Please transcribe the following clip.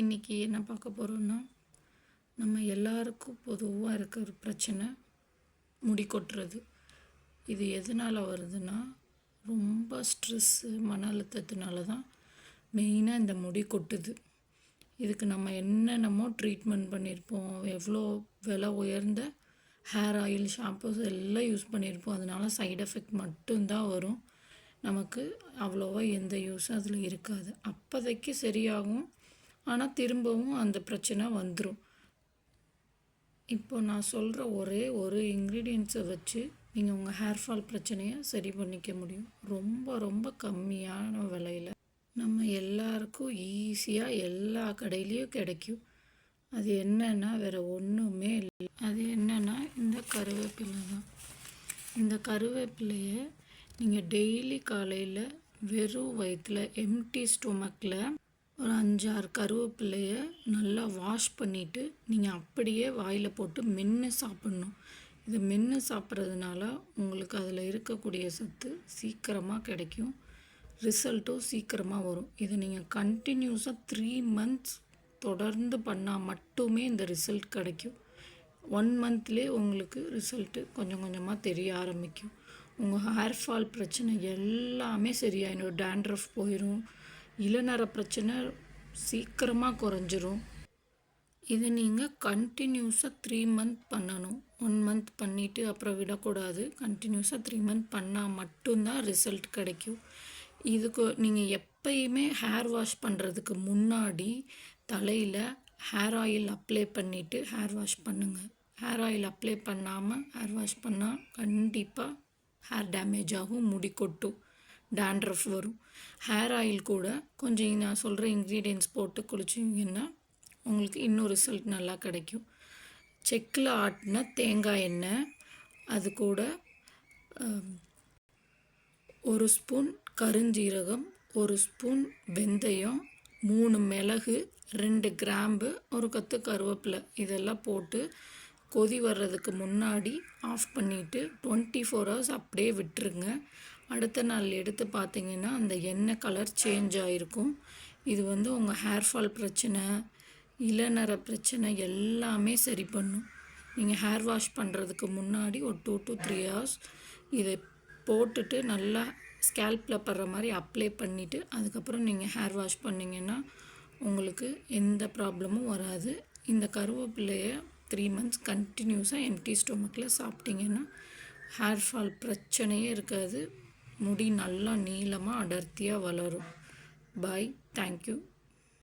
இன்றைக்கி என்ன பார்க்க போகிறோன்னா, நம்ம எல்லாருக்கும் பொதுவாக இருக்க ஒரு பிரச்சனை முடி கொட்டுறது. இது எதனால் வருதுன்னா, ரொம்ப ஸ்ட்ரெஸ்ஸு, மன அழுத்தத்தினால தான் மெயினாக இந்த முடி கொட்டுது. இதுக்கு நம்ம என்னென்னமோ ட்ரீட்மெண்ட் பண்ணியிருப்போம், எவ்வளோ விலை உயர்ந்த ஹேர் ஆயில், ஷாம்பூஸ் எல்லாம் யூஸ் பண்ணியிருப்போம். அதனால சைடு எஃபெக்ட் மட்டும்தான் வரும். நமக்கு அவ்வளோவா எந்த யூஸும் அதில் இருக்காது. அப்போதைக்கு சரியாகும், ஆனால் திரும்பவும் அந்த பிரச்சனை வந்துடும். இப்போ நான் சொல்கிற ஒரே ஒரு இன்க்ரீடியன்ட்ஸை வச்சு நீங்கள் உங்கள் ஹேர் ஃபால் பிரச்சனையை சரி பண்ணிக்க முடியும். ரொம்ப ரொம்ப கம்மியான விலையில் நம்ம எல்லாருக்கும் ஈஸியாக எல்லா கடையிலையும் கிடைக்கும். அது என்னென்னா வேறு ஒன்றுமே இல்லை. அது என்னென்னா இந்த கருவேப்பிலை தான். இந்த கருவேப்பிலையை நீங்கள் டெய்லி காலையில் வெறும் வயிற்றில் எம்டி ஸ்டொமக்கில் ஒரு 5-6 கருவேப்பிலையை நல்லா வாஷ் பண்ணிவிட்டு நீங்கள் அப்படியே வாயில் போட்டு மென்று சாப்பிட்ணும். இது மென்று சாப்பிட்றதுனால உங்களுக்கு அதில் இருக்கக்கூடிய சத்து சீக்கிரமாக கிடைக்கும், ரிசல்ட்டும் சீக்கிரமாக வரும். இதை நீங்கள் கண்டினியூஸாக 3 months தொடர்ந்து பண்ணால் மட்டுமே இந்த ரிசல்ட் கிடைக்கும். 1 monthலேயே உங்களுக்கு ரிசல்ட்டு கொஞ்சம் கொஞ்சமாக தெரிய ஆரம்பிக்கும். உங்கள் ஹேர் ஃபால் பிரச்சனை எல்லாமே சரியாயிடும். டேண்ட்ரஃப் போயிடும், இளநரை பிரச்சனை சீக்கிரமாக குறைஞ்சிரும். இதை நீங்கள் கண்டினியூஸாக 3 months பண்ணணும். 1 month பண்ணிவிட்டு அப்புறம் விடக்கூடாது. கண்டினியூஸாக 3 months பண்ணால் மட்டும்தான் ரிசல்ட் கிடைக்கும். இதுக்கு நீங்கள் எப்பயுமே ஹேர் வாஷ் பண்ணுறதுக்கு முன்னாடி தலையில் ஹேர் ஆயில் அப்ளை பண்ணிவிட்டு ஹேர் வாஷ் பண்ணுங்கள். ஹேர் ஆயில் அப்ளை பண்ணாமல் ஹேர் வாஷ் பண்ணால் கண்டிப்பாக ஹேர் டேமேஜ் ஆகும், முடி கொட்டும், டேண்ட்ரஃப் வரும். ஹேர் ஆயில் கூட கொஞ்சம் நான் சொல்கிற இன்க்ரீடியன்ட்ஸ் போட்டு குளிச்சிங்கன்னா உங்களுக்கு இன்னும் ரிசல்ட் நல்லா கிடைக்கும். செக்கில் ஆட்டின தேங்காய் எண்ணெய், அது கூட 1 ஸ்பூன் கருஞ்சீரகம், 1 ஸ்பூன் வெந்தயம், 3 மிளகு, 2 கிராம்பு, 1 கொத்து கருவேப்பிலை, இதெல்லாம் போட்டு கொதி வர்றதுக்கு முன்னாடி ஆஃப் பண்ணிவிட்டு 24 hours அப்படியே விட்டுருங்க. அடுத்த நாள் எடுத்து பார்த்தீங்கன்னா அந்த எண்ணெய் கலர் சேஞ்ச் ஆகிருக்கும். இது உங்கள் ஹேர் ஃபால் பிரச்சனை, இளநரை பிரச்சனை எல்லாமே சரி பண்ணும். நீங்கள் ஹேர் வாஷ் பண்ணுறதுக்கு முன்னாடி ஒரு 2 to 3 hours இதை போட்டுட்டு நல்லா ஸ்கேல்பில் படுற மாதிரி அப்ளை பண்ணிவிட்டு அதுக்கப்புறம் நீங்கள் ஹேர் வாஷ் பண்ணிங்கன்னா உங்களுக்கு எந்த ப்ராப்ளமும் வராது. இந்த கருவேப்பிலையை 3 months கண்டினியூஸாக எம்டி ஸ்டொமக்கில் சாப்பிட்டிங்கன்னா ஹேர் ஃபால் பிரச்சனையே இருக்காது. முடி நல்லா நீளமாக அடர்த்தியாக வளரும். பாய், தேங்க்யூ.